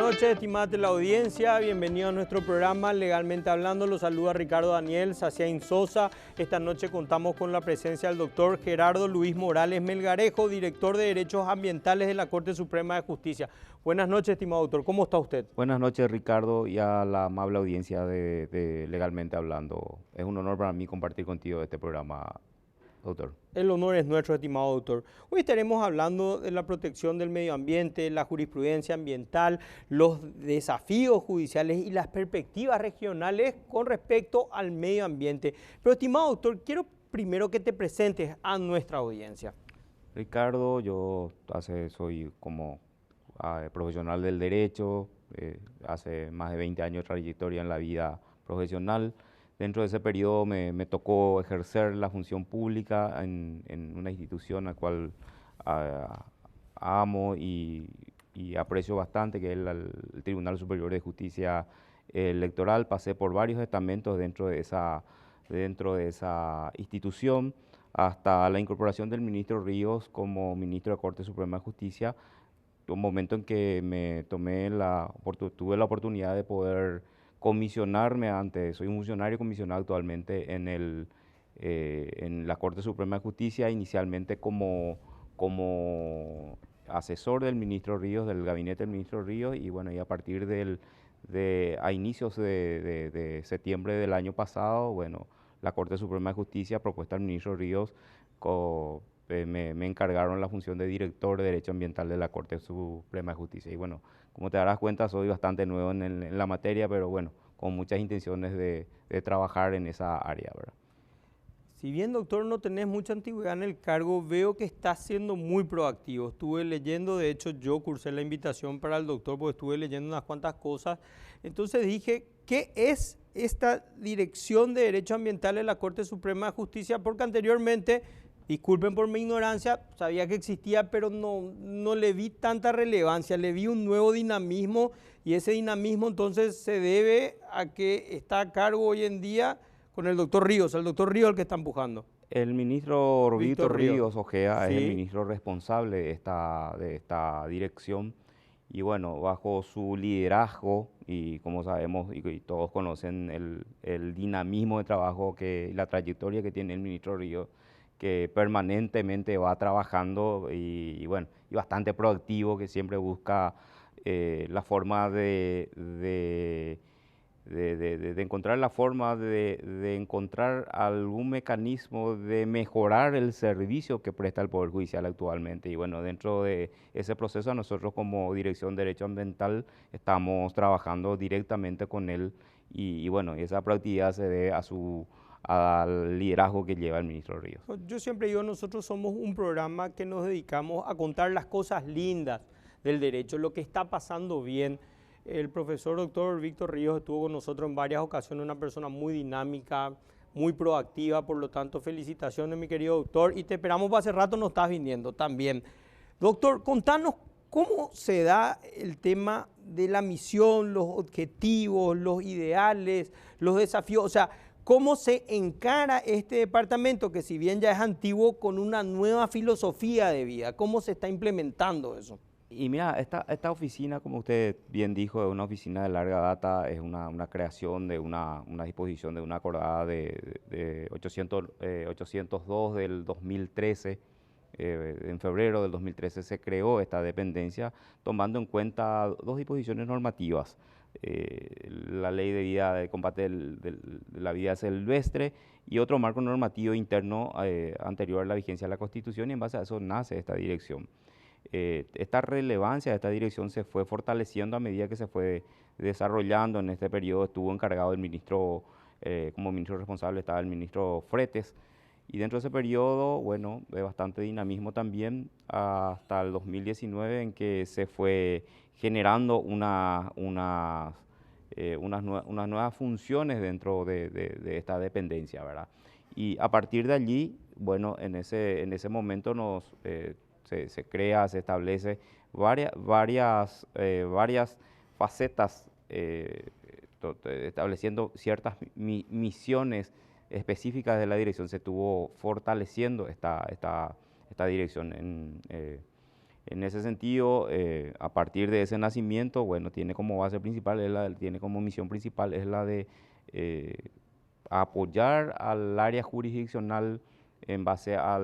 noches, estimada teleaudiencia. Bienvenido a nuestro programa Legalmente Hablando. Los saluda Ricardo Daniel Saciain Sosa. Esta noche contamos con la presencia del doctor Gerardo Luis Morales Melgarejo, director de Derechos Ambientales de la Corte Suprema de Justicia. Buenas noches, estimado doctor. ¿Cómo está usted? Buenas noches, Ricardo, y a la amable audiencia de Legalmente Hablando. Es un honor para mí compartir contigo este programa, doctor. El honor es nuestro, estimado doctor. Hoy estaremos hablando de la protección del medio ambiente, la jurisprudencia ambiental, los desafíos judiciales y las perspectivas regionales con respecto al medio ambiente. Pero, estimado doctor, quiero primero que te presentes a nuestra audiencia. Ricardo, yo soy como profesional del derecho, hace más de 20 años de trayectoria en la vida profesional. Dentro de ese periodo me tocó ejercer la función pública en una institución a la cual amo y aprecio bastante, que es el Tribunal Superior de Justicia Electoral. Pasé por varios estamentos dentro de esa institución, hasta la incorporación del ministro Ríos como ministro de la Corte Suprema de Justicia, un momento en que tuve la oportunidad de poder comisionarme soy un funcionario comisionado actualmente en la Corte Suprema de Justicia, inicialmente como asesor del ministro Ríos, del gabinete del ministro Ríos, y bueno, y a partir a inicios de septiembre del año pasado, bueno, la Corte Suprema de Justicia, a propuesta del ministro Ríos, me encargaron la función de director de Derecho Ambiental de la Corte Suprema de Justicia. Y bueno, como te darás cuenta, soy bastante nuevo en la materia, pero bueno, con muchas intenciones de trabajar en esa área, ¿verdad? Si bien, doctor, no tenés mucha antigüedad en el cargo, veo que estás siendo muy proactivo. Estuve leyendo, de hecho, yo cursé la invitación para el doctor porque estuve leyendo unas cuantas cosas. Entonces dije, ¿qué es esta Dirección de Derecho Ambiental de la Corte Suprema de Justicia? Porque anteriormente, disculpen por mi ignorancia, sabía que existía, pero no le vi tanta relevancia, le vi un nuevo dinamismo, y ese dinamismo entonces se debe a que está a cargo hoy en día con el doctor Ríos el que está empujando. El ministro Víctor Víctor Ríos Ojea es el Sí. ministro responsable de esta dirección, y bueno, bajo su liderazgo, y como sabemos y todos conocen el dinamismo de trabajo, y la trayectoria que tiene el ministro Ríos, que permanentemente va trabajando y bueno, y bastante proactivo, que siempre busca la forma de encontrar la forma de encontrar algún mecanismo de mejorar el servicio que presta el Poder Judicial actualmente. Y bueno, dentro de ese proceso, nosotros como Dirección de Derecho Ambiental estamos trabajando directamente con él, y bueno, esa proactividad se debe al liderazgo que lleva el ministro Ríos. Yo siempre digo, nosotros somos un programa que nos dedicamos a contar las cosas lindas del derecho, lo que está pasando bien. El profesor doctor Víctor Ríos estuvo con nosotros en varias ocasiones, una persona muy dinámica, muy proactiva, por lo tanto, felicitaciones, mi querido doctor, y te esperamos, para hace rato nos estás viniendo también. Doctor, contanos cómo se da el tema de la misión, los objetivos, los ideales, los desafíos, o sea, ¿cómo se encara este departamento que, si bien ya es antiguo, con una nueva filosofía de vida? ¿Cómo se está implementando eso? Y mira, esta oficina, como usted bien dijo, es una oficina de larga data, es una creación de una disposición de una acordada de 802 del 2013. En febrero del 2013 se creó esta dependencia, tomando en cuenta dos disposiciones normativas: la Ley de Combate de la Vida Silvestre, y otro marco normativo interno anterior a la vigencia de la Constitución, y en base a eso nace esta dirección. Esta relevancia de esta dirección se fue fortaleciendo a medida que se fue desarrollando. En este periodo estuvo encargado el ministro, como ministro responsable estaba el ministro Fretes, y dentro de ese periodo, bueno, de bastante dinamismo también, hasta el 2019, en que se fue generando unas nuevas funciones dentro de esta dependencia, ¿verdad? Y a partir de allí, bueno, en ese momento se crea, se establece varias facetas, estableciendo ciertas misiones específicas de la dirección. Se estuvo fortaleciendo esta dirección En ese sentido, a partir de ese nacimiento, bueno, tiene como base principal, tiene como misión principal es la de apoyar al área jurisdiccional en base a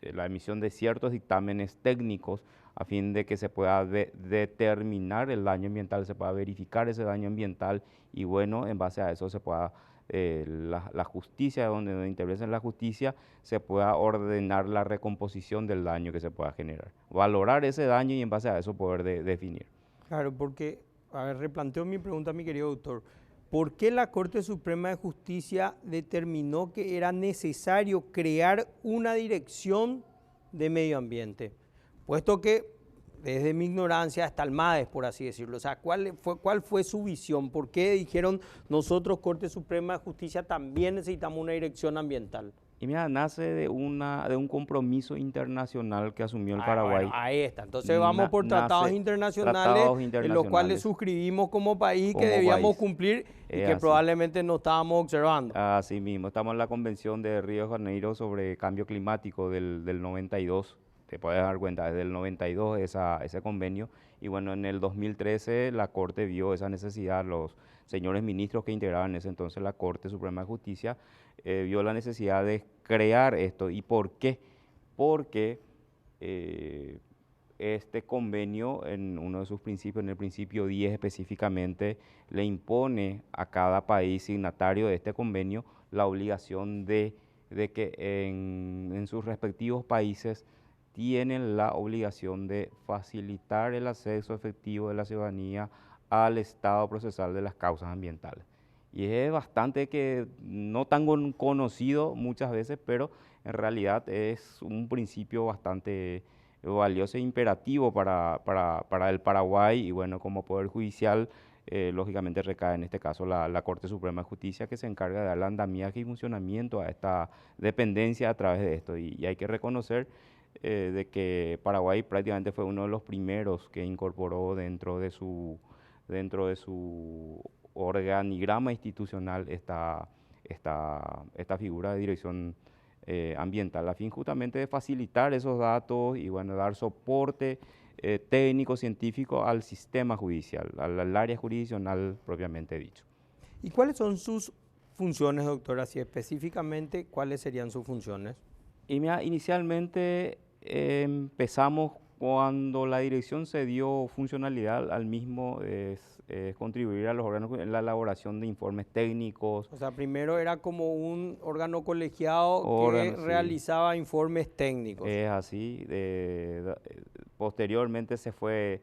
la emisión de ciertos dictámenes técnicos a fin de que se pueda determinar el daño ambiental, se pueda verificar ese daño ambiental y bueno, en base a eso se pueda la justicia, donde interviene la justicia, se pueda ordenar la recomposición del daño que se pueda generar. Valorar ese daño y en base a eso poder definir. Claro, porque, a ver, replanteo mi pregunta, mi querido doctor. ¿Por qué la Corte Suprema de Justicia determinó que era necesario crear una dirección de medio ambiente? Puesto que, desde mi ignorancia hasta el MADES, por así decirlo, o sea, ¿cuál fue su visión? ¿Por qué dijeron nosotros, Corte Suprema de Justicia, también necesitamos una dirección ambiental? Y mira, nace de un compromiso internacional que asumió el Paraguay. Bueno, ahí está. Entonces vamos por tratados internacionales en los cuales suscribimos como país que debíamos cumplir y que probablemente no estábamos observando. Así mismo, estamos en la Convención de Río de Janeiro sobre Cambio Climático del 92. Te puedes dar cuenta, desde el 92 ese convenio. Y bueno, en el 2013 la Corte vio esa necesidad, los señores ministros que integraban en ese entonces la Corte Suprema de Justicia, vio la necesidad de crear esto. ¿Y por qué? Porque este convenio, en uno de sus principios, en el principio 10 específicamente, le impone a cada país signatario de este convenio la obligación de que en sus respectivos países tienen la obligación de facilitar el acceso efectivo de la ciudadanía al estado procesal de las causas ambientales. Y es bastante que no tan conocido muchas veces, pero en realidad es un principio bastante valioso e imperativo para el Paraguay y bueno, como Poder Judicial, lógicamente recae en este caso la Corte Suprema de Justicia que se encarga de darle andamiaje y funcionamiento a esta dependencia a través de esto. Y hay que reconocer de que Paraguay prácticamente fue uno de los primeros que incorporó dentro de su organigrama institucional esta figura de dirección ambiental, a fin justamente de facilitar esos datos y bueno, dar soporte técnico, científico al sistema judicial, al área jurisdiccional propiamente dicho. ¿Y cuáles son sus funciones, doctora? Si específicamente, ¿cuáles serían sus funciones? Y mira, inicialmente empezamos cuando la dirección se dio funcionalidad al mismo, es contribuir a los órganos en la elaboración de informes técnicos. O sea, primero era como un órgano colegiado que realizaba informes técnicos. Es así. Posteriormente se fue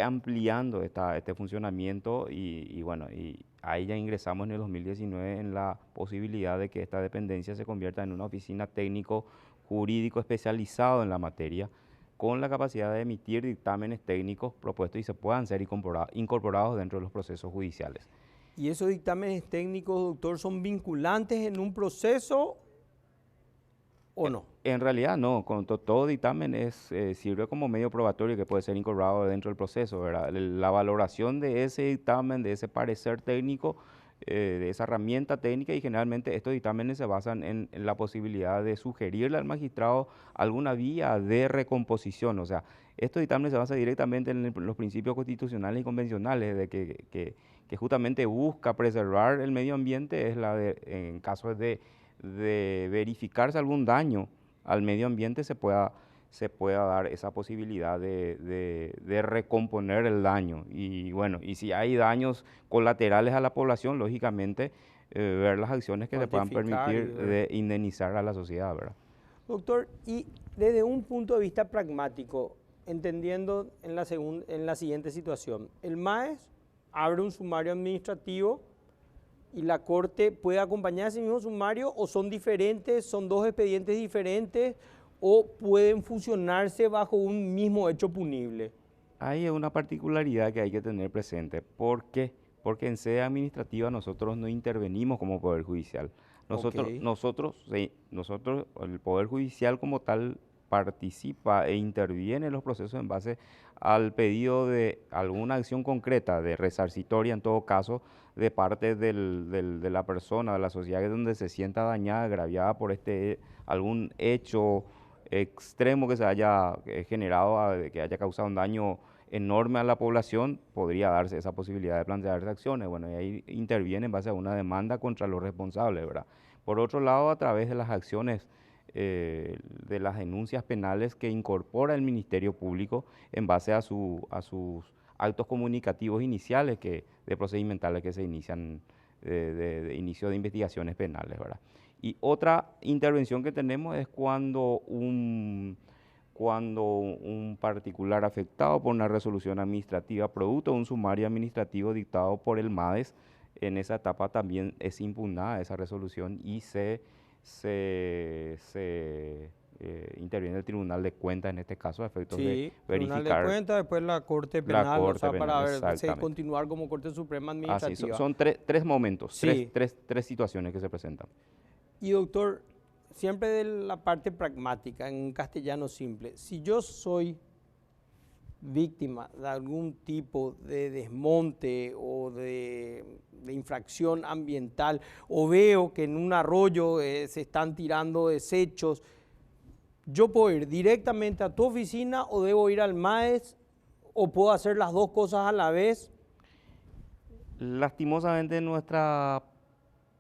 ampliando este funcionamiento y bueno, y ahí ya ingresamos en el 2019 en la posibilidad de que esta dependencia se convierta en una oficina técnico jurídico especializado en la materia, con la capacidad de emitir dictámenes técnicos propuestos y se puedan ser incorporados dentro de los procesos judiciales. ¿Y esos dictámenes técnicos, doctor, son vinculantes en un proceso o no? En realidad no, todo dictamen sirve como medio probatorio que puede ser incorporado dentro del proceso, ¿verdad? La valoración de ese dictamen, de ese parecer técnico, de esa herramienta técnica y generalmente estos dictámenes se basan en la posibilidad de sugerirle al magistrado alguna vía de recomposición, o sea, estos dictámenes se basan directamente en los principios constitucionales y convencionales de que justamente busca preservar el medio ambiente, es en caso de verificarse algún daño al medio ambiente se pueda dar esa posibilidad de recomponer el daño. Y bueno, y si hay daños colaterales a la población, lógicamente ver las acciones que le puedan permitir de indemnizar a la sociedad, ¿verdad? Doctor, y desde un punto de vista pragmático, entendiendo en la siguiente situación, el MAES abre un sumario administrativo y la Corte puede acompañar ese mismo sumario o son diferentes, son dos expedientes diferentes o pueden fusionarse bajo un mismo hecho punible. Hay una particularidad que hay que tener presente. ¿Por qué? Porque en sede administrativa nosotros no intervenimos como Poder Judicial. Nosotros, el Poder Judicial como tal, participa e interviene en los procesos en base al pedido de alguna acción concreta, de resarcitoria en todo caso, de parte de la persona, de la sociedad donde se sienta dañada, agraviada por algún hecho extremo que se haya generado, que haya causado un daño enorme a la población, podría darse esa posibilidad de plantearse acciones. Bueno, y ahí interviene en base a una demanda contra los responsables, ¿verdad? Por otro lado, a través de las acciones, de las denuncias penales que incorpora el Ministerio Público en base a sus actos comunicativos iniciales de procedimentales que se inician de inicio de investigaciones penales, ¿verdad? Y otra intervención que tenemos es cuando un particular afectado por una resolución administrativa producto de un sumario administrativo dictado por el MADES, en esa etapa también es impugnada esa resolución y interviene el Tribunal de Cuentas en este caso a efectos de Sí, Tribunal de verificar Cuentas, después la Corte la Penal, o Corte sea, Penal, para ver, exactamente. continuar como Corte Suprema Así, Administrativa. son tres momentos, Sí. tres situaciones que se presentan. Y doctor, siempre de la parte pragmática, en un castellano simple, si yo soy víctima de algún tipo de desmonte o de infracción ambiental, o veo que en un arroyo se están tirando desechos, ¿yo puedo ir directamente a tu oficina o debo ir al MAES o puedo hacer las dos cosas a la vez? Lastimosamente nuestra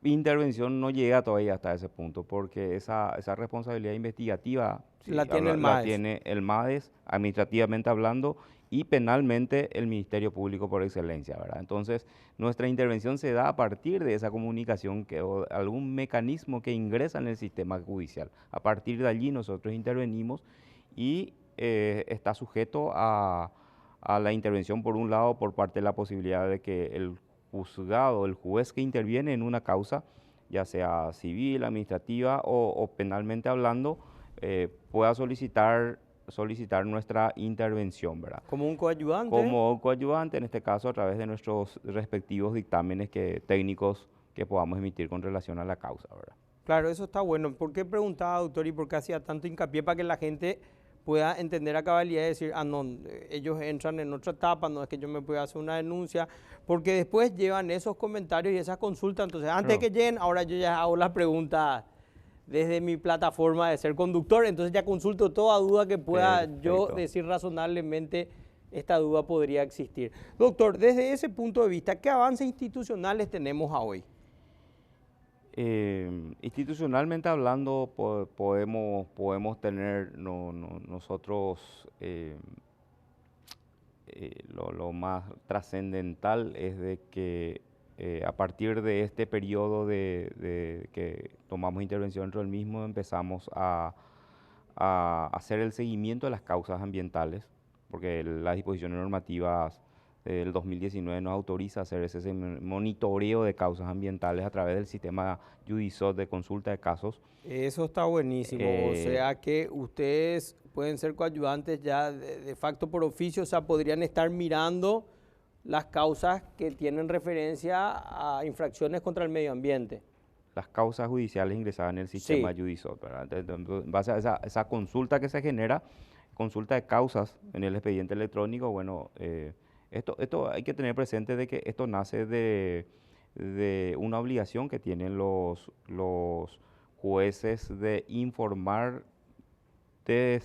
intervención no llega todavía hasta ese punto, porque esa responsabilidad investigativa La tiene el la MAES. tiene el MADES, administrativamente hablando, y penalmente el Ministerio Público por excelencia, ¿verdad? Entonces, nuestra intervención se da a partir de esa comunicación o algún mecanismo que ingresa en el sistema judicial. A partir de allí nosotros intervenimos y está sujeto a la intervención, por un lado, por parte de la posibilidad de que el juzgado, el juez que interviene en una causa, ya sea civil, administrativa o penalmente hablando, pueda solicitar nuestra intervención, ¿verdad? Como un coayudante. Como coadyuvante, en este caso a través de nuestros respectivos dictámenes técnicos que podamos emitir con relación a la causa, ¿verdad? Claro, eso está bueno. ¿Por qué preguntaba, doctor, y por qué hacía tanto hincapié para que la gente pueda entender a cabalidad y decir, ah, no, ellos entran en otra etapa, no es que yo me pueda hacer una denuncia, porque después llevan esos comentarios y esas consultas, entonces antes de que lleguen, ahora yo ya hago las preguntas desde mi plataforma de ser conductor, entonces ya consulto toda duda que pueda yo decir razonablemente, esta duda podría existir. Doctor, desde ese punto de vista, ¿qué avances institucionales tenemos a hoy? Institucionalmente hablando, podemos tener nosotros lo más trascendental es de que a partir de este periodo de que tomamos intervención dentro del mismo, empezamos a hacer el seguimiento de las causas ambientales, porque las disposiciones normativas del 2019 nos autoriza a hacer ese monitoreo de causas ambientales a través del sistema Judisot de consulta de casos. Eso está buenísimo, o sea que ustedes pueden ser coayudantes ya de facto por oficio, o sea, podrían estar mirando las causas que tienen referencia a infracciones contra el medio ambiente. Las causas judiciales ingresadas en el sistema Judisot, ¿verdad? Entonces, en base a esa consulta que se genera, consulta de causas en el expediente electrónico, bueno, esto hay que tener presente de que esto nace de una obligación que tienen los jueces de informar de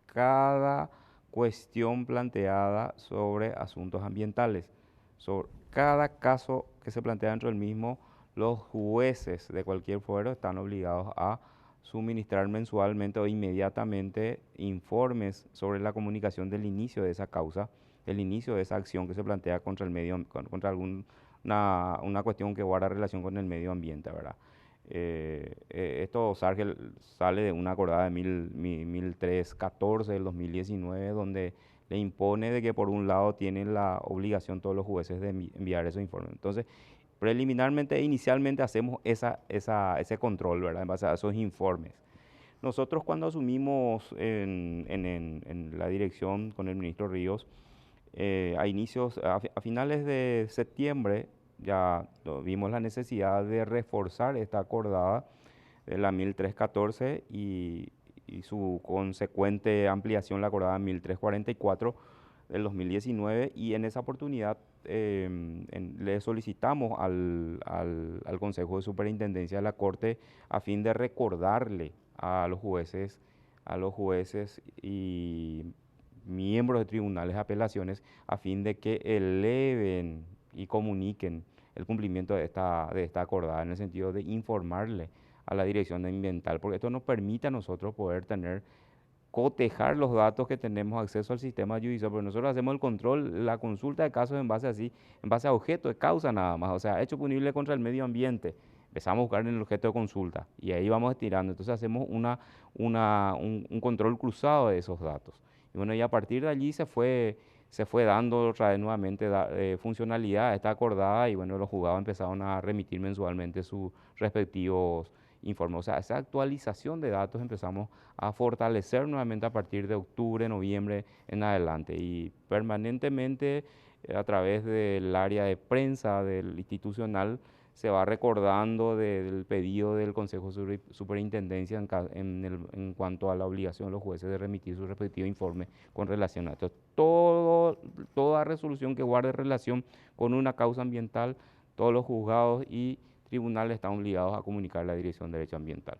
cada cuestión planteada sobre asuntos ambientales. Sobre cada caso que se plantea dentro del mismo, los jueces de cualquier fuero están obligados a suministrar mensualmente o inmediatamente informes sobre la comunicación del inicio de esa causa, el inicio de esa acción que se plantea contra contra una cuestión que guarda relación con el medio ambiente, ¿verdad? Esto sale de una acordada de 1314 del 2019, donde le impone de que por un lado tienen la obligación todos los jueces de enviar esos informes. Entonces, preliminarmente e inicialmente hacemos ese control, ¿verdad? En base a esos informes. Nosotros cuando asumimos en la dirección con el ministro Ríos, a finales de septiembre, ya vimos la necesidad de reforzar esta acordada de la 1314 y y su consecuente ampliación, la acordada 1344 del 2019, y en esa oportunidad le solicitamos al Consejo de Superintendencia de la Corte a fin de recordarle a los jueces y miembros de tribunales de apelaciones a fin de que eleven y comuniquen el cumplimiento de esta acordada, en el sentido de informarle a la Dirección Ambiental, porque esto nos permite a nosotros poder cotejar los datos que tenemos acceso al sistema judicial, porque nosotros hacemos el control, la consulta de casos en base a objeto de causa nada más, o sea, hecho punible contra el medio ambiente. Empezamos a buscar en el objeto de consulta y ahí vamos estirando. Entonces hacemos un control cruzado de esos datos. Y bueno, y a partir de allí se fue dando otra vez nuevamente funcionalidad a esta acordada, y bueno, los juzgados empezaron a remitir mensualmente sus respectivos informes. O sea, esa actualización de datos empezamos a fortalecer nuevamente a partir de octubre, noviembre en adelante, y permanentemente a través del área de prensa del institucional se va recordando del pedido del Consejo de Superintendencia en cuanto a la obligación de los jueces de remitir su respectivo informe con relación a esto. Toda resolución que guarde relación con una causa ambiental, todos los juzgados y tribunales están obligados a comunicar a la Dirección de Derecho Ambiental.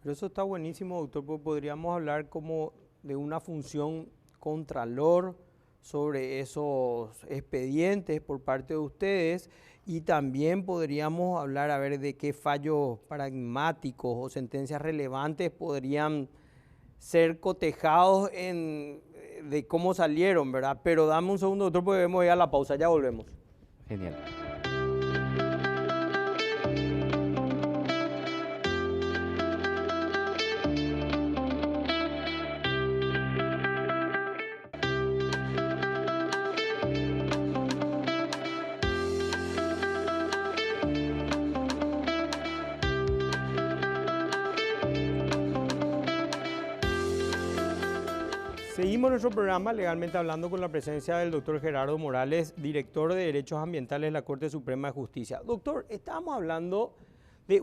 Pero eso está buenísimo, doctor, porque podríamos hablar como de una función contralor sobre esos expedientes por parte de ustedes, y también podríamos hablar a ver de qué fallos paradigmáticos o sentencias relevantes podrían ser cotejados de cómo salieron, ¿verdad? Pero dame un segundo, doctor, porque debemos ir a la pausa, ya volvemos. Genial. Seguimos nuestro programa Legalmente Hablando con la presencia del doctor Gerardo Morales, director de Derechos Ambientales de la Corte Suprema de Justicia. Doctor, estábamos hablando de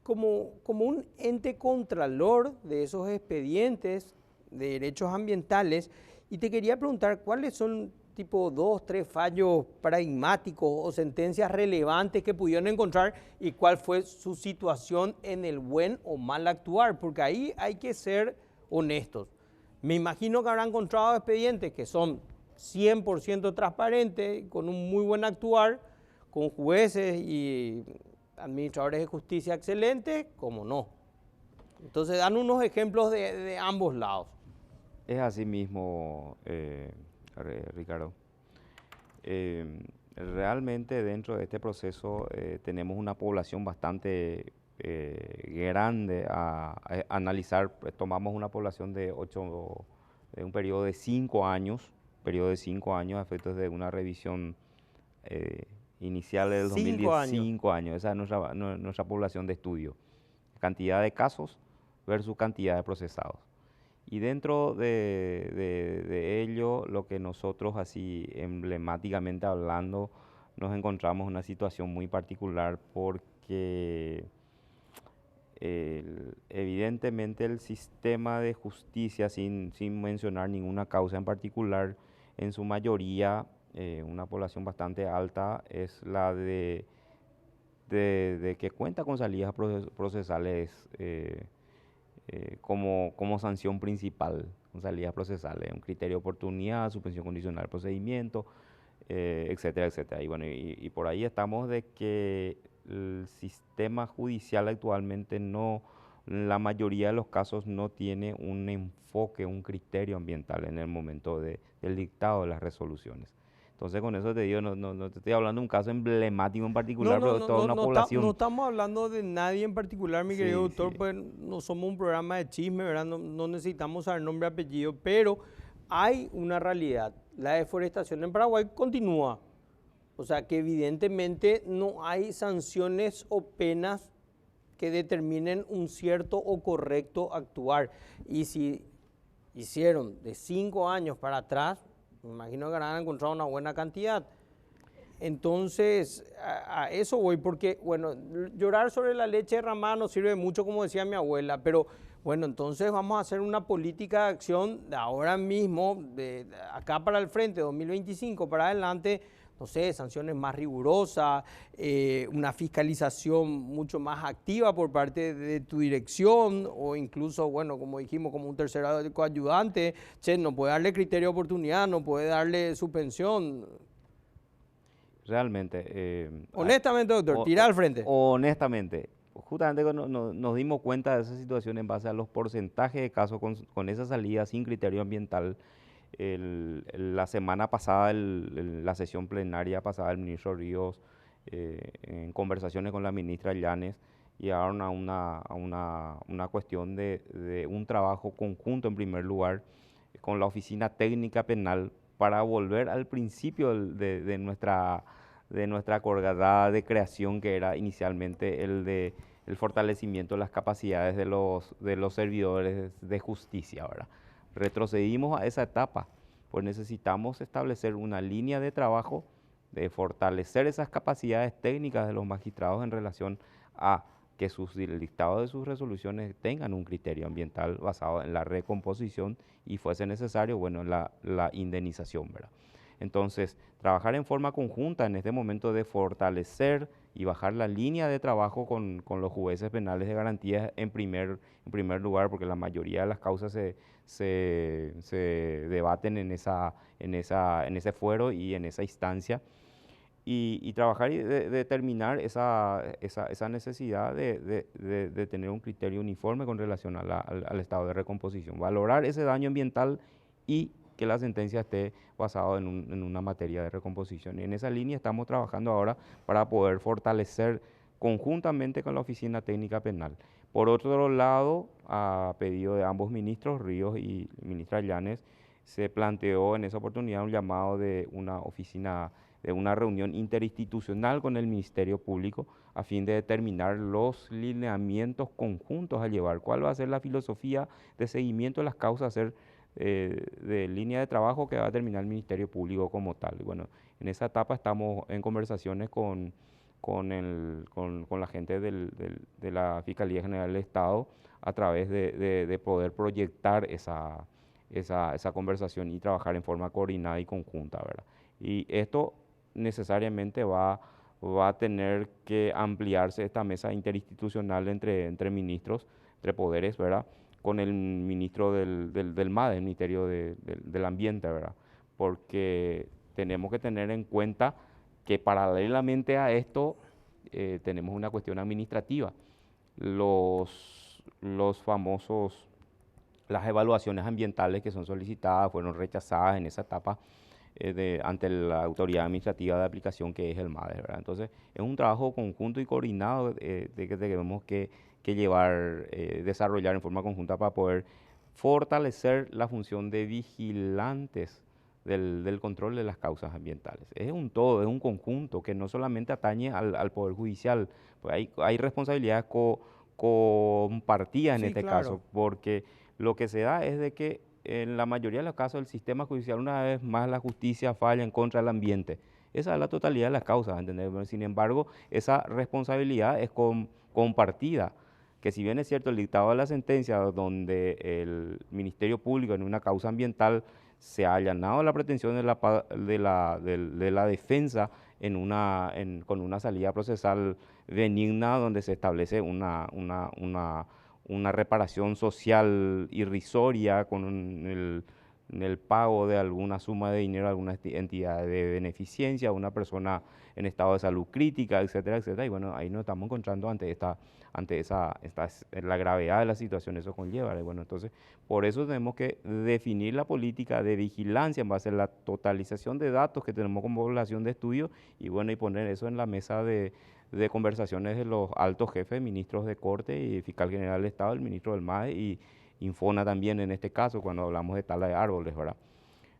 como un ente contralor de esos expedientes de derechos ambientales, y te quería preguntar cuáles son tipo 2, 3 fallos paradigmáticos o sentencias relevantes que pudieron encontrar, y cuál fue su situación en el buen o mal actuar, porque ahí hay que ser honestos. Me imagino que habrán encontrado expedientes que son 100% transparentes, con un muy buen actuar, con jueces y administradores de justicia excelentes, como no. Entonces, dan unos ejemplos de ambos lados. Es así mismo, Ricardo. Realmente dentro de este proceso tenemos una población bastante grande a analizar. Tomamos una población de un periodo de 5 años, a efectos de una revisión inicial del 2010, 5 años. Esa es nuestra población de estudio. Cantidad de casos versus cantidad de procesados. Y dentro de ello, lo que nosotros así emblemáticamente hablando, nos encontramos en una situación muy particular, porque evidentemente el sistema de justicia, sin mencionar ninguna causa en particular, en su mayoría, una población bastante alta, es la de que cuenta con salidas procesales como sanción principal, con salidas procesales, un criterio de oportunidad, suspensión condicional del procedimiento, etcétera, etcétera. Y bueno, y por ahí estamos de que el sistema judicial actualmente en la mayoría de los casos no tiene un enfoque, un criterio ambiental en el momento del dictado de las resoluciones. Entonces, con eso te digo, no te estoy hablando de un caso emblemático en particular, pero de toda una población. No estamos hablando de nadie en particular, mi querido doctor, sí. Pues no somos un programa de chisme, ¿verdad? No necesitamos saber nombre y apellido, pero hay una realidad. La deforestación en Paraguay continúa. O sea que evidentemente no hay sanciones o penas que determinen un cierto o correcto actuar. Y si hicieron de 5 años para atrás, me imagino que habrán encontrado una buena cantidad. Entonces, a eso voy, porque, bueno, llorar sobre la leche derramada no sirve mucho, como decía mi abuela, pero Bueno, entonces vamos a hacer una política de acción de ahora mismo, de acá para el frente, 2025 para adelante, no sé, sanciones más rigurosas, una fiscalización mucho más activa por parte de tu dirección o incluso, bueno, como dijimos, como un tercer coayudante, che, no puede darle criterio de oportunidad, no puede darle suspensión. Realmente, Honestamente, doctor, tira al frente. honestamente, justamente nos dimos cuenta de esa situación en base a los porcentajes de casos con esa salida sin criterio ambiental. La semana pasada, la sesión plenaria pasada, el ministro Ríos, en conversaciones con la ministra Llanes, llegaron a una cuestión de un trabajo conjunto en primer lugar con la Oficina Técnica Penal para volver al principio de nuestra acordada de creación, que era inicialmente el fortalecimiento de las capacidades de los servidores de justicia, ¿verdad? Retrocedimos a esa etapa, pues necesitamos establecer una línea de trabajo de fortalecer esas capacidades técnicas de los magistrados en relación a que el dictado de sus resoluciones tengan un criterio ambiental basado en la recomposición y fuese necesario, bueno, la indemnización, ¿verdad? Entonces, trabajar en forma conjunta en este momento de fortalecer y bajar la línea de trabajo con los jueces penales de garantías en primer lugar, porque la mayoría de las causas se debaten en ese fuero y en esa instancia. Y trabajar y determinar esa necesidad de tener un criterio uniforme con relación al estado de recomposición. Valorar ese daño ambiental y que la sentencia esté basada en una materia de recomposición. Y en esa línea estamos trabajando ahora para poder fortalecer conjuntamente con la Oficina Técnica Penal. Por otro lado, a pedido de ambos ministros, Ríos y ministra Llanes, se planteó en esa oportunidad un llamado de una reunión interinstitucional con el Ministerio Público a fin de determinar los lineamientos conjuntos a llevar, cuál va a ser la filosofía de seguimiento de las causas a ser de línea de trabajo que va a determinar el Ministerio Público como tal. Y bueno, en esa etapa estamos en conversaciones con la gente de la Fiscalía General del Estado a través de poder proyectar esa conversación y trabajar en forma coordinada y conjunta, ¿verdad? Y esto necesariamente va a tener que ampliarse esta mesa interinstitucional entre ministros, entre poderes, ¿verdad? Con el ministro del MADE, el Ministerio del Ambiente, ¿verdad? Porque tenemos que tener en cuenta que paralelamente a esto tenemos una cuestión administrativa. Los famosos, las evaluaciones ambientales que son solicitadas fueron rechazadas en esa etapa ante la autoridad administrativa de aplicación que es el MADE, ¿verdad? Entonces, es un trabajo conjunto y coordinado de que tenemos que llevar, desarrollar en forma conjunta para poder fortalecer la función de vigilantes del control de las causas ambientales. Es un todo, es un conjunto que no solamente atañe al Poder Judicial, pues hay responsabilidades compartidas en Sí, este claro. caso, porque lo que se da es de que en la mayoría de los casos el sistema judicial, una vez más la justicia falla en contra del ambiente. Esa es la totalidad de las causas, ¿entendés? Bueno, sin embargo, esa responsabilidad es compartida, que si bien es cierto el dictado de la sentencia donde el Ministerio Público en una causa ambiental se ha allanado la pretensión de la defensa con una salida procesal benigna donde se establece una reparación social irrisoria con el pago de alguna suma de dinero a alguna entidad de beneficencia, a una persona en estado de salud crítica, etcétera, etcétera. Y bueno, ahí nos estamos encontrando la gravedad de la situación, eso conlleva. Y bueno, entonces, por eso tenemos que definir la política de vigilancia en base a la totalización de datos que tenemos como población de estudio y bueno, y poner eso en la mesa de conversaciones de los altos jefes, ministros de Corte y Fiscal General del Estado, el ministro del MADE y Infona también en este caso, cuando hablamos de tala de árboles, ¿verdad?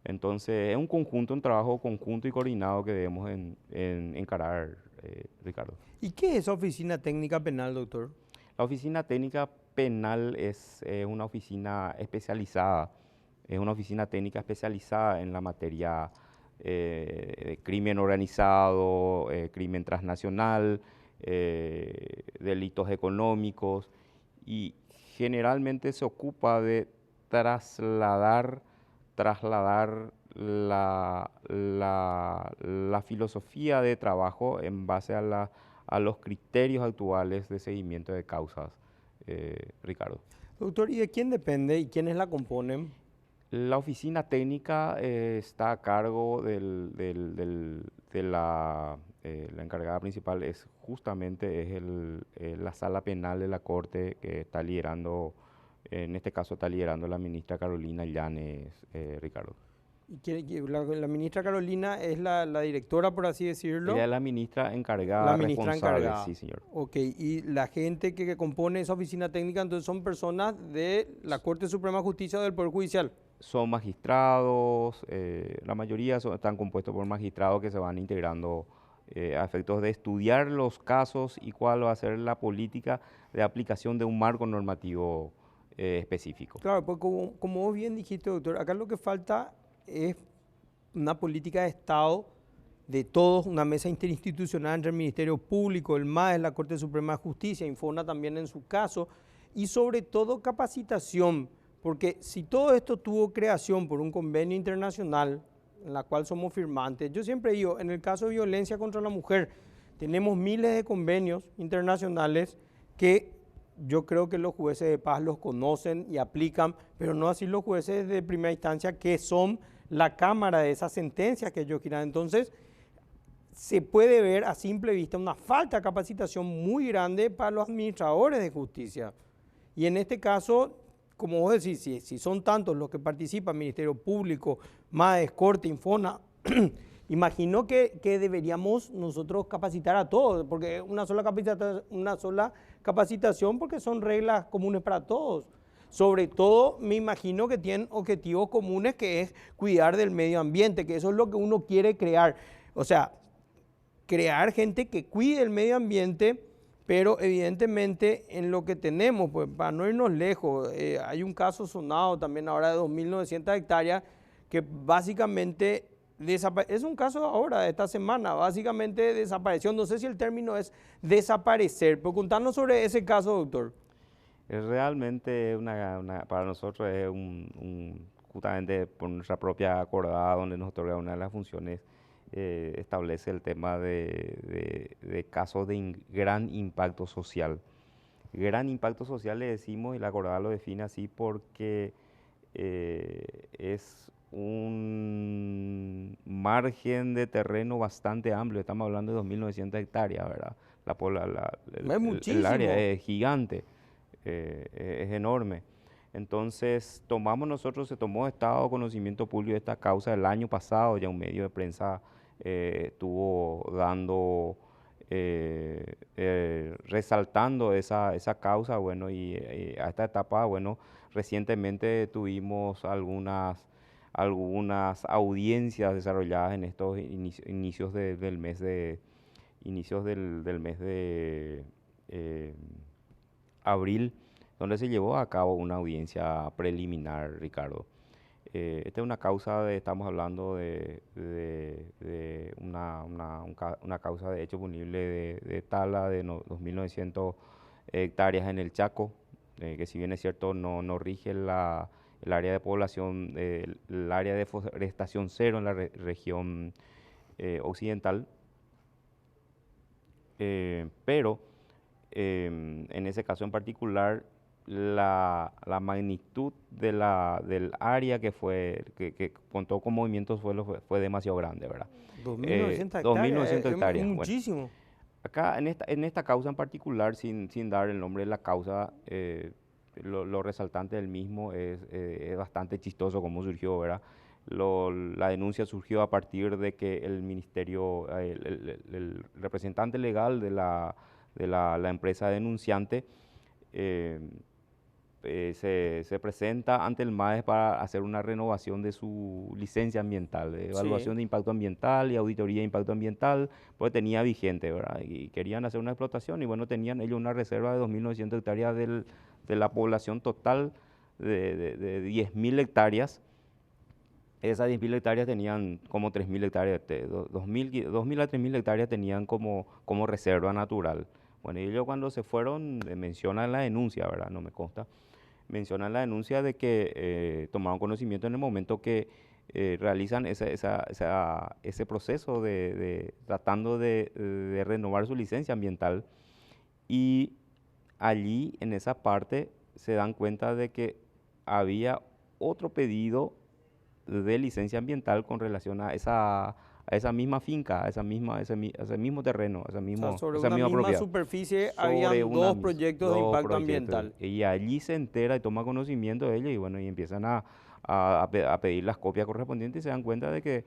Entonces, es un conjunto, un trabajo conjunto y coordinado que debemos encarar, Ricardo. ¿Y qué es esa oficina técnica penal, doctor? La Oficina Técnica Penal es una oficina especializada, es una oficina técnica especializada en la materia de crimen organizado, crimen transnacional, delitos económicos y generalmente se ocupa de trasladar la filosofía de trabajo en base a los criterios actuales de seguimiento de causas, Ricardo. Doctor, ¿y de quién depende y quiénes la componen? La oficina técnica está a cargo la encargada principal es justamente la sala penal de la Corte que está liderando, en este caso está liderando la ministra Carolina Llanes, Ricardo. La ministra Carolina es la directora, por así decirlo. Ella es la ministra encargada, La ministra responsable, encargada. sí, señor. Ok, y la gente que compone esa oficina técnica, entonces son personas de la Corte Suprema de Justicia o del Poder Judicial. Son magistrados, la mayoría están compuestos por magistrados que se van integrando a efectos de estudiar los casos y cuál va a ser la política de aplicación de un marco normativo específico. Claro, pues como vos bien dijiste, doctor, acá lo que falta es una política de Estado de todos, una mesa interinstitucional entre el Ministerio Público, el MAES, la Corte Suprema de Justicia, Infona también en su caso, y sobre todo capacitación, porque si todo esto tuvo creación por un convenio internacional en la cual somos firmantes, yo siempre digo, en el caso de violencia contra la mujer, tenemos miles de convenios internacionales que yo creo que los jueces de paz los conocen y aplican, pero no así los jueces de primera instancia que son la cámara de esas sentencias que ellos quieran. Entonces, se puede ver a simple vista una falta de capacitación muy grande para los administradores de justicia. Y en este caso, como vos decís, si son tantos los que participan, Ministerio Público, MAES, Corte, Infona, imagino que deberíamos nosotros capacitar a todos, porque una sola capacitación porque son reglas comunes para todos. Sobre todo, me imagino que tienen objetivos comunes, que es cuidar del medio ambiente, que eso es lo que uno quiere crear. O sea, crear gente que cuide el medio ambiente, pero evidentemente en lo que tenemos, pues para no irnos lejos, hay un caso sonado también ahora de 2.900 hectáreas que básicamente es un caso ahora, de esta semana, básicamente desapareció. No sé si el término es desaparecer, pero contanos sobre ese caso, doctor. Realmente para nosotros es justamente por nuestra propia acordada donde nos otorga una de las funciones, establece el tema de casos de gran impacto social. Gran impacto social le decimos, y la acordada lo define así porque es un margen de terreno bastante amplio. Estamos hablando de 2.900 hectáreas, ¿verdad? El área es gigante, es enorme. Entonces, se tomó estado de conocimiento público de esta causa el año pasado. Ya un medio de prensa estuvo resaltando esa causa, bueno, y a esta etapa, bueno, recientemente tuvimos algunas audiencias desarrolladas en estos inicios del mes de abril, donde se llevó a cabo una audiencia preliminar, Ricardo. Esta es una causa estamos hablando de una causa de hecho punible de tala de 2.900 hectáreas en el Chaco, que si bien es cierto no rige el área de población, el área de forestación cero en la región occidental, pero en ese caso en particular la magnitud del área que contó con movimientos fue demasiado grande, ¿verdad? 2.900 hectáreas, 2.900 hectáreas. Es muchísimo. Bueno, acá en esta causa en particular, sin dar el nombre de la causa, lo resaltante del mismo es bastante chistoso cómo surgió, ¿verdad? La denuncia surgió a partir de que el ministerio, el representante legal de la empresa denunciante, se presenta ante el MAES para hacer una renovación de su licencia ambiental, de evaluación de impacto ambiental y auditoría de impacto ambiental, pues tenía vigente, ¿verdad? Y querían hacer una explotación y bueno, tenían ellos una reserva de 2.900 hectáreas de la población total de 10.000 hectáreas. Esas 10.000 hectáreas tenían como 3.000 hectáreas, 2.000 a 3.000 hectáreas tenían como reserva natural. Bueno, y ellos cuando se fueron mencionan la denuncia, ¿verdad? No me consta. Mencionan la denuncia de que tomaron conocimiento en el momento que realizan ese proceso tratando de renovar su licencia ambiental y allí en esa parte se dan cuenta de que había otro pedido de licencia ambiental con relación a esa misma finca, a ese mismo terreno, O sea, sobre esa una misma misma propiedad. superficie Sobre habían una dos proyectos de dos impacto proyectos. ambiental. Y allí se entera y toma conocimiento de ello y bueno, y empiezan a pedir las copias correspondientes y se dan cuenta de que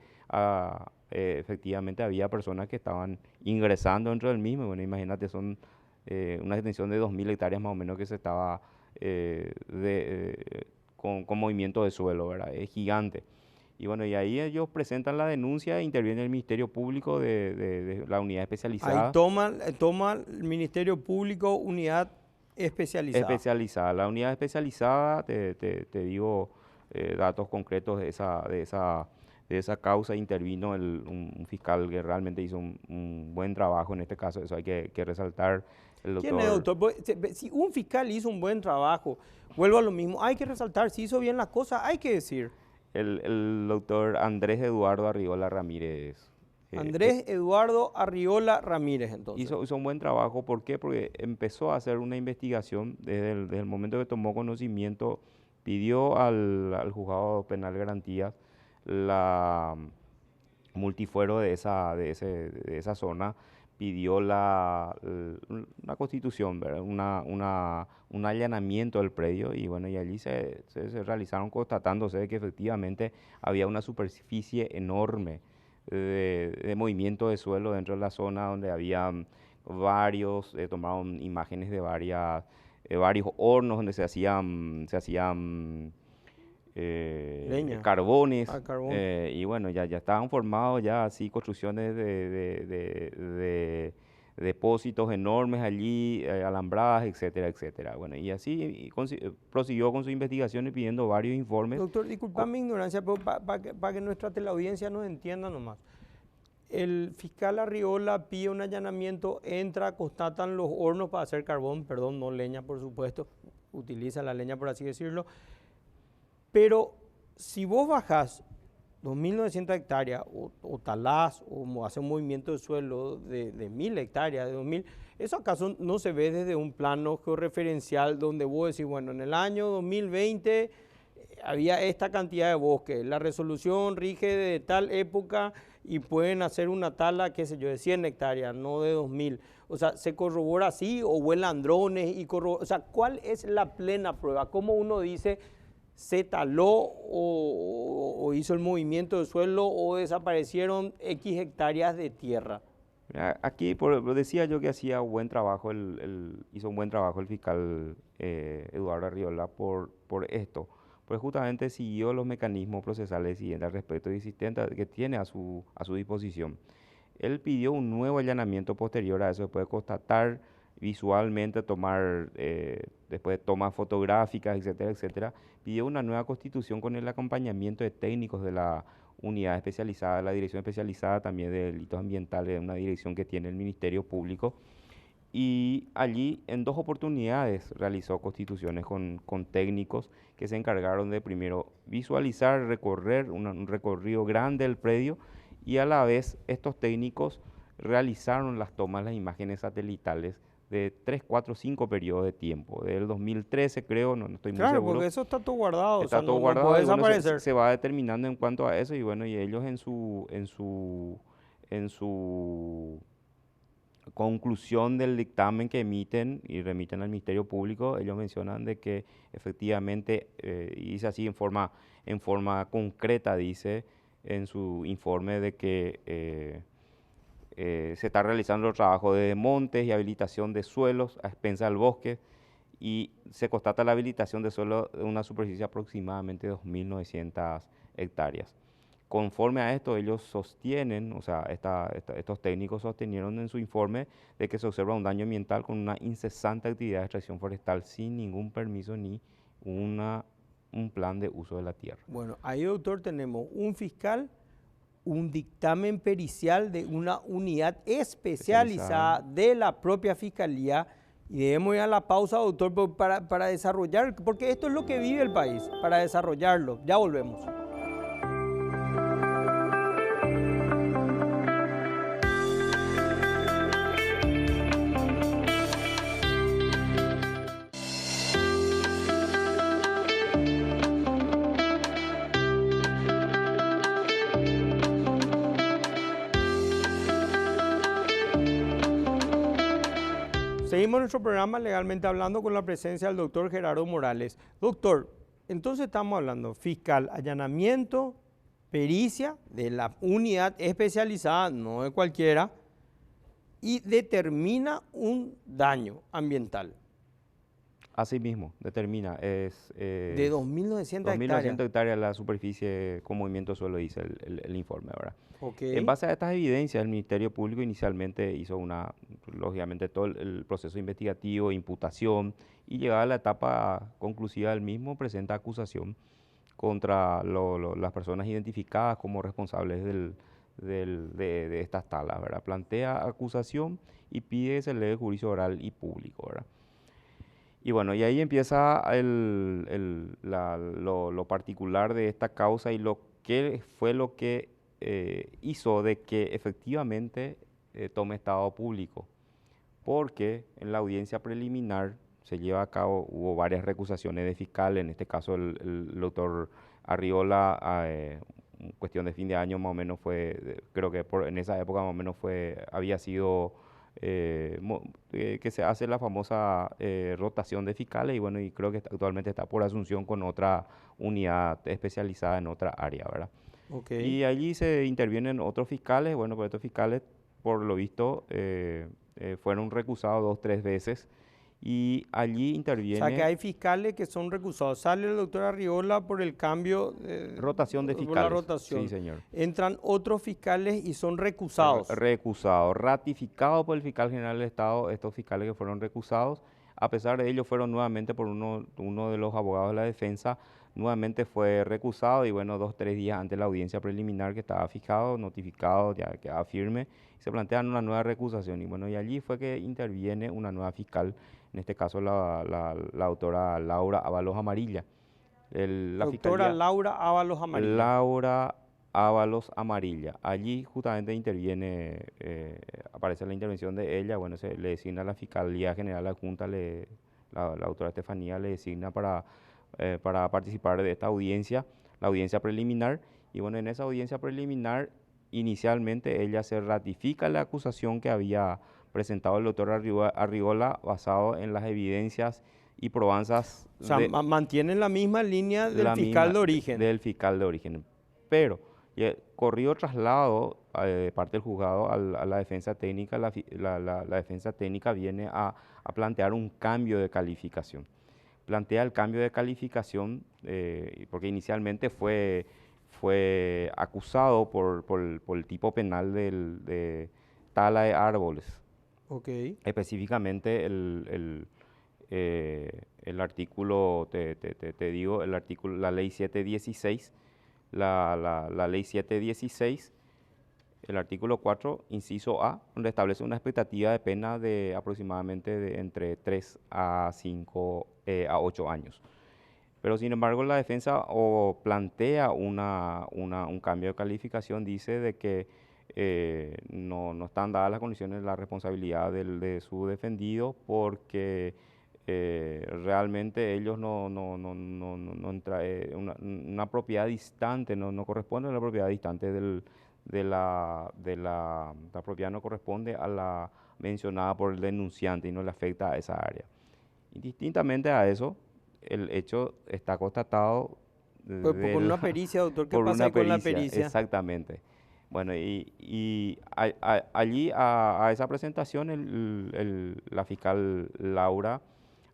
efectivamente había personas que estaban ingresando dentro del mismo. Y bueno, imagínate, son una extensión de 2.000 hectáreas más o menos que se estaba con movimiento de suelo, ¿verdad? Es gigante. Y bueno, y ahí ellos presentan la denuncia e interviene el Ministerio Público de la unidad Ahí especializada. toma el Ministerio Público unidad especializada. Especializada. La unidad especializada, te digo datos concretos de esa causa, intervino un fiscal que realmente hizo un buen trabajo en este caso, eso hay que resaltar, el ¿Quién es, doctor. doctor? Pues, si un fiscal hizo un buen trabajo, vuelvo a lo mismo, hay que resaltar, si hizo bien las cosas, hay que decir. El doctor Andrés Eduardo Arriola Ramírez Andrés Eduardo Arriola Ramírez, entonces. hizo un buen trabajo. ¿Por qué? Porque empezó a hacer una investigación desde el momento que tomó conocimiento, pidió al juzgado penal de garantías la multifuero de esa zona, pidió una constitución, ¿verdad? Un allanamiento del predio y bueno, y allí se realizaron constatándose de que efectivamente había una superficie enorme de movimiento de suelo dentro de la zona donde había varios, tomaron imágenes de varios hornos donde se hacían Leña. carbones, Ah, carbón. y bueno, ya estaban formados ya así construcciones de depósitos enormes allí, alambradas, etcétera, etcétera. Bueno, y así prosiguió con su investigación y pidiendo varios informes. Doctor, disculpa mi ignorancia, pero para que nuestra teleaudiencia nos entienda nomás. El fiscal Arriola pide un allanamiento, entra, constatan los hornos para hacer carbón, perdón, no leña por supuesto, utiliza la leña por así decirlo, pero si vos bajás 2.900 hectáreas o talás o haces un movimiento de suelo de 1.000 hectáreas, de 2.000, ¿eso acaso no se ve desde un plano georreferencial donde vos decís, bueno, en el año 2020 había esta cantidad de bosque, la resolución rige de tal época y pueden hacer una tala, qué sé yo, de 100 hectáreas, no de 2.000? O sea, ¿se corrobora así o vuelan drones? O sea, ¿cuál es la plena prueba? ¿Cómo uno dice se taló o hizo el movimiento de suelo o desaparecieron X hectáreas de tierra? Aquí decía yo que hacía buen trabajo, hizo un buen trabajo el fiscal Eduardo Arriola por esto, pues justamente siguió los mecanismos procesales siguientes al respecto existentes que tiene a su disposición. Él pidió un nuevo allanamiento posterior a eso, después de constatar visualmente, tomar, después de tomas fotográficas, etcétera, etcétera, pidió una nueva constitución con el acompañamiento de técnicos de la unidad especializada, la dirección especializada también de delitos ambientales, una dirección que tiene el Ministerio Público. Y allí en dos oportunidades realizó constituciones con técnicos que se encargaron de primero visualizar, recorrer un recorrido grande del predio y a la vez estos técnicos realizaron las tomas, las imágenes satelitales de 3, 4, 5 periodos de tiempo. Del 2013 creo, no estoy muy Claro, seguro. porque eso está todo guardado, o sea, Está todo no guardado puede y bueno, desaparecer. se va determinando en cuanto a eso y bueno, y ellos en su conclusión del dictamen que emiten y remiten al Ministerio Público, ellos mencionan de que efectivamente, y dice así en forma concreta, dice en su informe de que se está realizando el trabajo de montes y habilitación de suelos a expensas del bosque y se constata la habilitación de suelo de una superficie de aproximadamente 2.900 hectáreas. Conforme a esto, ellos sostienen, o sea, estos técnicos sostenieron en su informe de que se observa un daño ambiental con una incesante actividad de extracción forestal sin ningún permiso ni un plan de uso de la tierra. Bueno, ahí doctor tenemos un fiscal, un dictamen pericial de una unidad especializada de la propia Fiscalía. Y debemos ir a la pausa, doctor, para desarrollar, porque esto es lo que vive el país, para desarrollarlo. Ya volvemos. Seguimos nuestro programa Legalmente Hablando con la presencia del doctor Gerardo Morales. Doctor, entonces estamos hablando fiscal, allanamiento, pericia de la unidad especializada, no de cualquiera, y determina un daño ambiental. Así mismo, determina, es De 2.900 2.900 hectáreas la superficie con movimiento de suelo, dice el informe, ¿verdad? Okay. En base a estas evidencias, el Ministerio Público inicialmente hizo lógicamente todo el proceso investigativo, imputación, y llegada a la etapa conclusiva del mismo, presenta acusación contra las personas identificadas como responsables de estas talas, ¿verdad? Plantea acusación y pide que se lee juicio oral y público, ¿verdad? Y bueno, y ahí empieza lo particular de esta causa y lo que fue lo que hizo de que efectivamente tome estado público. Porque en la audiencia preliminar se lleva a cabo, hubo varias recusaciones de fiscal, en este caso el doctor Arriola, en cuestión de fin de año más o menos fue, creo que en esa época más o menos había sido que se hace la famosa rotación de fiscales y bueno, y creo que actualmente está por asunción con otra unidad especializada en otra área, ¿verdad? Okay. Y allí se intervienen otros fiscales, bueno, pues estos fiscales, por lo visto, fueron recusados 2 o 3 veces y allí interviene... O sea, que hay fiscales que son recusados. Sale el doctor Arriola por el cambio... rotación de por fiscales. la rotación. Sí, señor. Entran otros fiscales y son recusados. Recusados, ratificados por el fiscal general del Estado, estos fiscales que fueron recusados. A pesar de ello, fueron nuevamente por uno de los abogados de la defensa, nuevamente fue recusado y bueno, 2 o 3 días antes de la audiencia preliminar que estaba fijado, notificado, ya quedaba firme, se plantean una nueva recusación y bueno, y allí fue que interviene una nueva fiscal, en este caso la doctora Laura Ábalos Amarilla. Doctora Laura Ábalos Amarilla. Laura Ábalos Amarilla. Allí justamente interviene, aparece la intervención de ella, bueno, se le designa a la Fiscalía General Adjunta, la doctora Estefanía le designa para participar de esta audiencia, la audiencia preliminar, y bueno, en esa audiencia preliminar, inicialmente ella se ratifica la acusación que había presentado el doctor Arriola basado en las evidencias y probanzas. O sea, mantienen la misma línea del fiscal de origen. Del fiscal de origen, pero corrió traslado de parte del juzgado a la defensa técnica, la defensa técnica viene a plantear un cambio de calificación. Plantea el cambio de calificación porque inicialmente fue acusado por el tipo penal de tala de árboles. Okay. Específicamente el artículo, te digo, la ley 716, la ley 716, el artículo 4, inciso A, donde establece una expectativa de pena de aproximadamente entre 3 a 5 a 8 años. Pero sin embargo la defensa plantea un cambio de calificación, dice de que no están dadas las condiciones de la responsabilidad de su defendido porque realmente ellos una propiedad distante, no corresponde a la propiedad distante la propiedad no corresponde a la mencionada por el denunciante y no le afecta a esa área. Indistintamente a eso, el hecho está constatado por una pericia, doctor, ¿qué pasa con la pericia? Exactamente. Bueno, y allí a esa presentación la fiscal Laura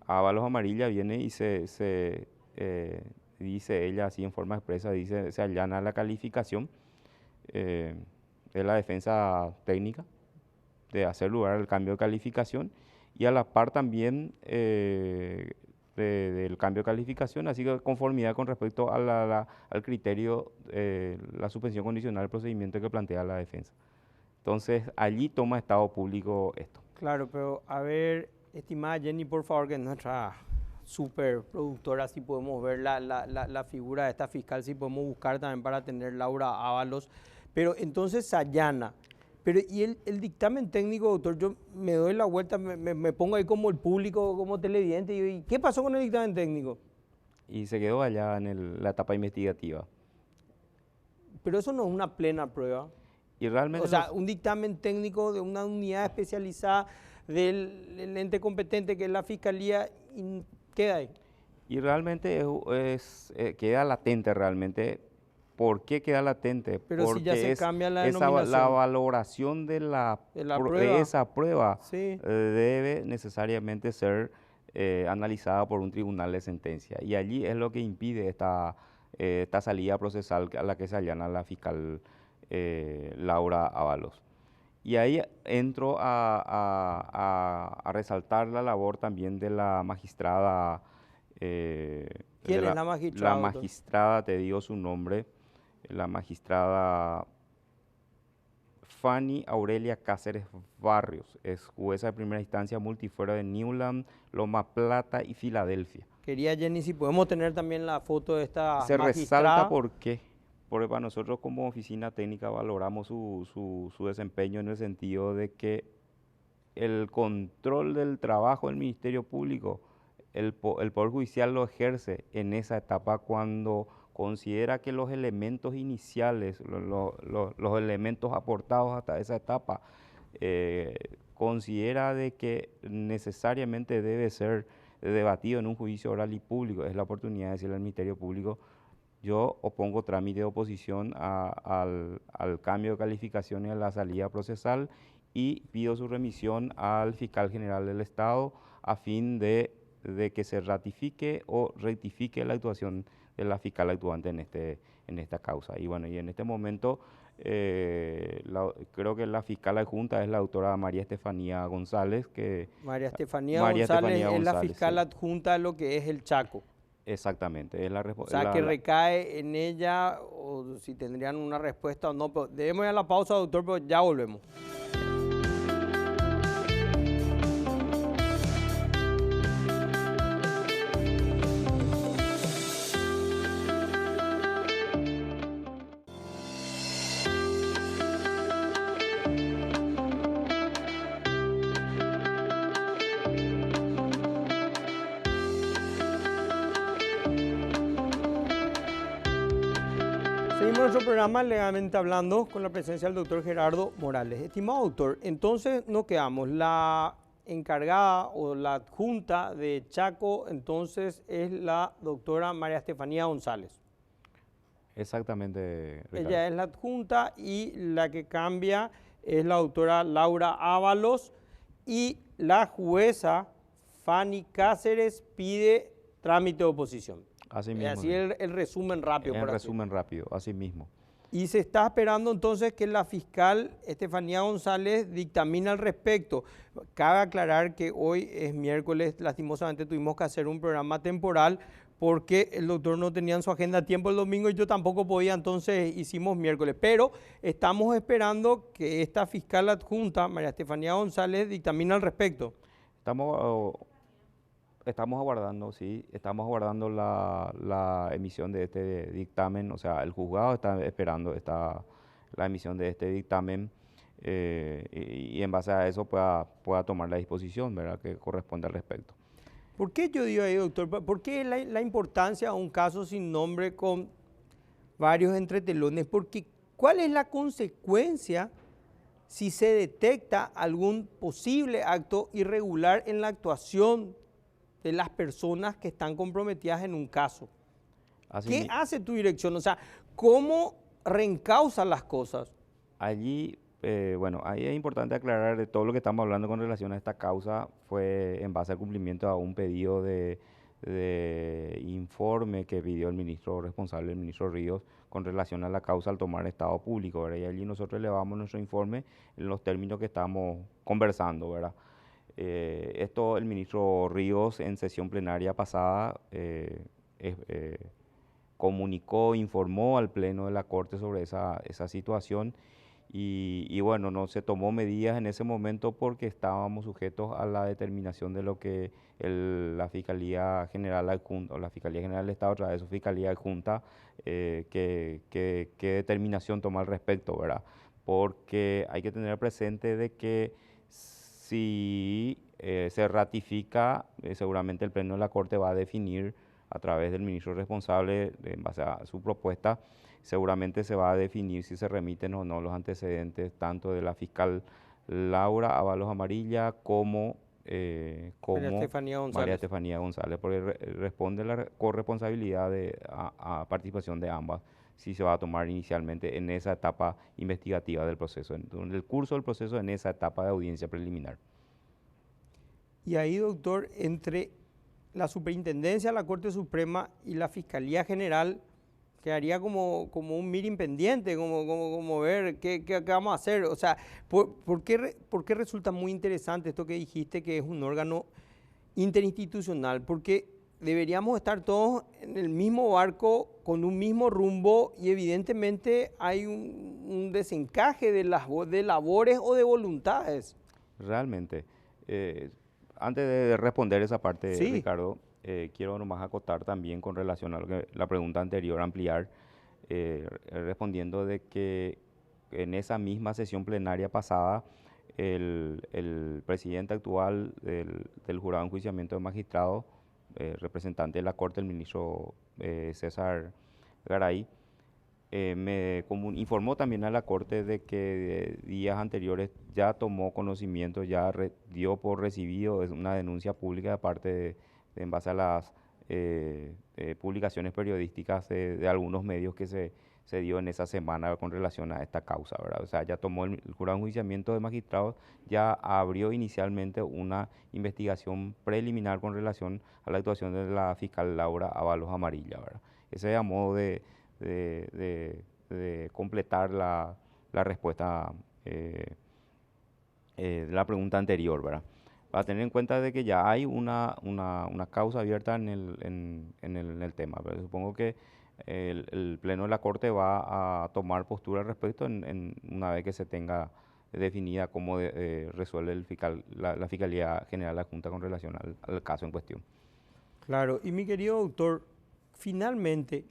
Ábalos Amarilla viene y dice ella así en forma expresa, se allana la calificación de la defensa técnica de hacer lugar al cambio de calificación y a la par también del cambio de calificación, así que conformidad con respecto a al criterio, la suspensión condicional del procedimiento que plantea la defensa. Entonces, allí toma Estado Público esto. Claro, pero a ver, estimada Jenny, por favor, que es nuestra superproductora, si podemos ver la figura de esta fiscal, si podemos buscar también para tener Laura Ábalos. Pero entonces Sayana, pero y el dictamen técnico, doctor, yo me doy la vuelta, me pongo ahí como el público, como televidente, y digo, ¿y qué pasó con el dictamen técnico? Y se quedó allá en la etapa investigativa. Pero eso no es una plena prueba. Y realmente O sea, un dictamen técnico de una unidad especializada del ente competente que es la Fiscalía, y queda ahí. Y realmente queda latente realmente. ¿Por qué queda latente? Pero si ya Porque se cambia la la denominación valoración de de de esa prueba sí. debe necesariamente ser analizada por un tribunal de sentencia. Y allí es lo que impide esta salida procesal a la que se allana la fiscal Laura Ábalos. Y ahí entro a resaltar la labor también de la magistrada. ¿Quién es la magistrada, La doctor? magistrada, te digo su nombre, la magistrada Fanny Aurelia Cáceres Barrios, es jueza de primera instancia multifuero de Newland, Loma Plata y Filadelfia. Quería, Jenny, si podemos tener también la foto de esta Se magistrada. resalta por qué. Porque para nosotros como oficina técnica valoramos su desempeño en el sentido de que el control del trabajo del Ministerio Público, el Poder Judicial lo ejerce en esa etapa cuando considera que los elementos iniciales, los elementos aportados hasta esa etapa, considera de que necesariamente debe ser debatido en un juicio oral y público. Es la oportunidad de decirle al Ministerio Público: yo opongo trámite de oposición al cambio de calificación y a la salida procesal y pido su remisión al fiscal general del Estado a fin de que se ratifique o rectifique la actuación de la fiscal actuante en esta causa. Y bueno, y en este momento creo que la fiscal adjunta es la doctora María Estefanía González. María Estefanía María González Estefanía es la González, fiscal sí. adjunta de lo que es el Chaco. Exactamente, es O sea, que recae en ella, o si tendrían una respuesta o no. Pero debemos ir a la pausa, doctor, pero ya volvemos. Seguimos nuestro programa Legalmente Hablando con la presencia del doctor Gerardo Morales. Estimado doctor, entonces nos quedamos. La encargada o la adjunta de Chaco entonces es la doctora María Estefanía González. Exactamente, Ricardo. Ella es la adjunta y la que cambia es la doctora Laura Ábalos y la jueza Fanny Cáceres pide trámite de oposición. Así mismo. Así el resumen rápido. En resumen rápido, así mismo. Y se está esperando entonces que la fiscal Estefanía González dictamine al respecto. Cabe aclarar que hoy es miércoles, lastimosamente tuvimos que hacer un programa temporal porque el doctor no tenía en su agenda a tiempo el domingo y yo tampoco podía, entonces hicimos miércoles. Pero estamos esperando que esta fiscal adjunta, María Estefanía González, dictamine al respecto. Estamos aguardando, sí, estamos aguardando la emisión de este dictamen, o sea, el juzgado está esperando la emisión de este dictamen y en base a eso pueda tomar la disposición, ¿verdad?, que corresponde al respecto. ¿Por qué yo digo ahí, doctor? ¿Por qué la importancia de un caso sin nombre con varios entretelones? Porque ¿cuál es la consecuencia si se detecta algún posible acto irregular en la actuación de las personas que están comprometidas en un caso? ¿Qué hace tu dirección? O sea, ¿cómo reencausa las cosas? Allí, bueno, ahí es importante aclarar de todo lo que estamos hablando con relación a esta causa fue en base al cumplimiento a un pedido de informe que pidió el ministro responsable, el ministro Ríos, con relación a la causa al tomar estado público, ¿verdad? Y allí nosotros elevamos nuestro informe en los términos que estamos conversando, ¿verdad? Esto el ministro Ríos en sesión plenaria pasada comunicó, informó al Pleno de la Corte sobre esa situación y bueno, no se tomó medidas en ese momento porque estábamos sujetos a la determinación de lo que la Fiscalía General Adjunta, o la Fiscalía General del Estado, a través de su Fiscalía Adjunta, qué determinación toma al respecto, ¿verdad? Porque hay que tener presente de que si se ratifica, seguramente el Pleno de la Corte va a definir a través del ministro responsable, en base a su propuesta, seguramente se va a definir si se remiten o no los antecedentes tanto de la fiscal Laura Ábalos Amarilla como María Estefanía González, porque responde la corresponsabilidad a participación de ambas, si se va a tomar inicialmente en esa etapa investigativa del proceso, en el curso del proceso, en esa etapa de audiencia preliminar. Y ahí, doctor, entre la Superintendencia de la Corte Suprema y la Fiscalía General, quedaría como un mirin pendiente, como ver qué vamos a hacer. O sea, ¿por qué resulta muy interesante esto que dijiste, que es un órgano interinstitucional? Porque deberíamos estar todos en el mismo barco, con un mismo rumbo, y evidentemente hay un desencaje de labores o de voluntades. Realmente. Antes de responder esa parte, Sí. Ricardo, quiero nomás acotar también con relación a la pregunta anterior, ampliar, respondiendo de que en esa misma sesión plenaria pasada, el presidente actual del Jurado de Enjuiciamiento de Magistrados, representante de la Corte, el ministro César Garay, informó también a la Corte de que días anteriores ya tomó conocimiento, ya dio por recibido una denuncia pública de parte en base a las publicaciones periodísticas de algunos medios que se dio en esa semana con relación a esta causa, ¿verdad? O sea, ya tomó el Jurado de Enjuiciamiento de Magistrados, ya abrió inicialmente una investigación preliminar con relación a la actuación de la fiscal Laura Ábalos Amarilla, ¿verdad? Ese es a modo de completar la respuesta de la pregunta anterior, ¿verdad? Para tener en cuenta de que ya hay una causa abierta en el tema, pero supongo que el Pleno de la Corte va a tomar postura al respecto una vez que se tenga definida cómo resuelve la Fiscalía General Adjunta con relación al caso en cuestión. Claro, y mi querido doctor, finalmente,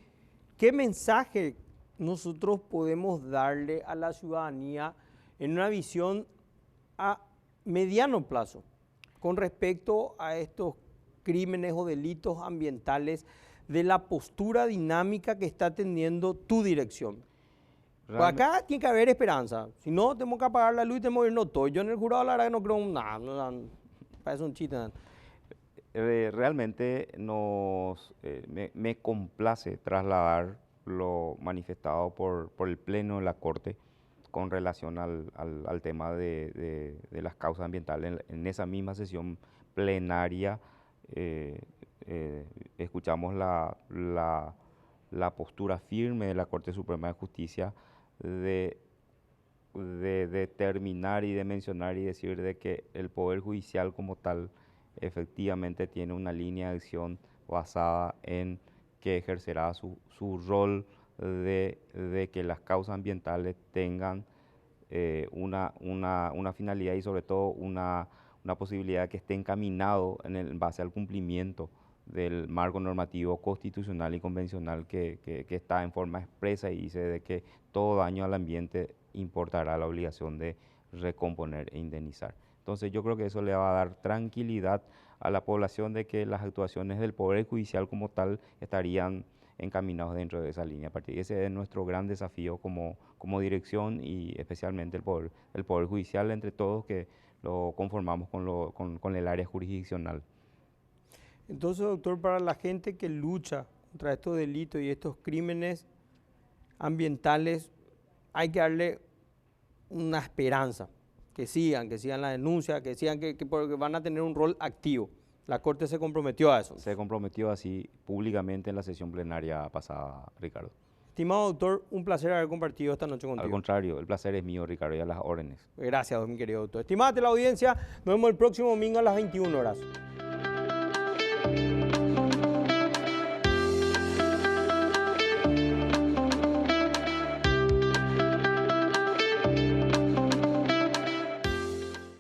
¿qué mensaje nosotros podemos darle a la ciudadanía en una visión a mediano plazo con respecto a estos crímenes o delitos ambientales, de la postura dinámica que está teniendo tu dirección? Pues acá tiene que haber esperanza. Si no, tenemos que apagar la luz y tenemos que irnos todos. Yo en el jurado, la verdad, que no creo nada. Parece un chiste. Realmente me complace trasladar lo manifestado por el Pleno de la Corte con relación al tema de las causas ambientales. En esa misma sesión plenaria escuchamos la postura firme de la Corte Suprema de Justicia de determinar y de mencionar y decir de que el Poder Judicial como tal efectivamente tiene una línea de acción basada en que ejercerá su rol de que las causas ambientales tengan una finalidad y sobre todo una posibilidad que esté encaminado en base al cumplimiento del marco normativo constitucional y convencional que está en forma expresa y dice de que todo daño al ambiente importará la obligación de recomponer e indemnizar. Entonces yo creo que eso le va a dar tranquilidad a la población de que las actuaciones del Poder Judicial como tal estarían encaminados dentro de esa línea. Ese es nuestro gran desafío como dirección y especialmente el Poder Judicial entre todos que lo conformamos con el área jurisdiccional. Entonces, doctor, para la gente que lucha contra estos delitos y estos crímenes ambientales, hay que darle una esperanza, que sigan la denuncia, que sigan porque van a tener un rol activo. La Corte se comprometió a eso. Se comprometió así públicamente en la sesión plenaria pasada, Ricardo. Estimado doctor, un placer haber compartido esta noche contigo. Al contrario, el placer es mío, Ricardo, y a las órdenes. Gracias, mi querido doctor. Estimada la audiencia, nos vemos el próximo domingo a las 21 horas.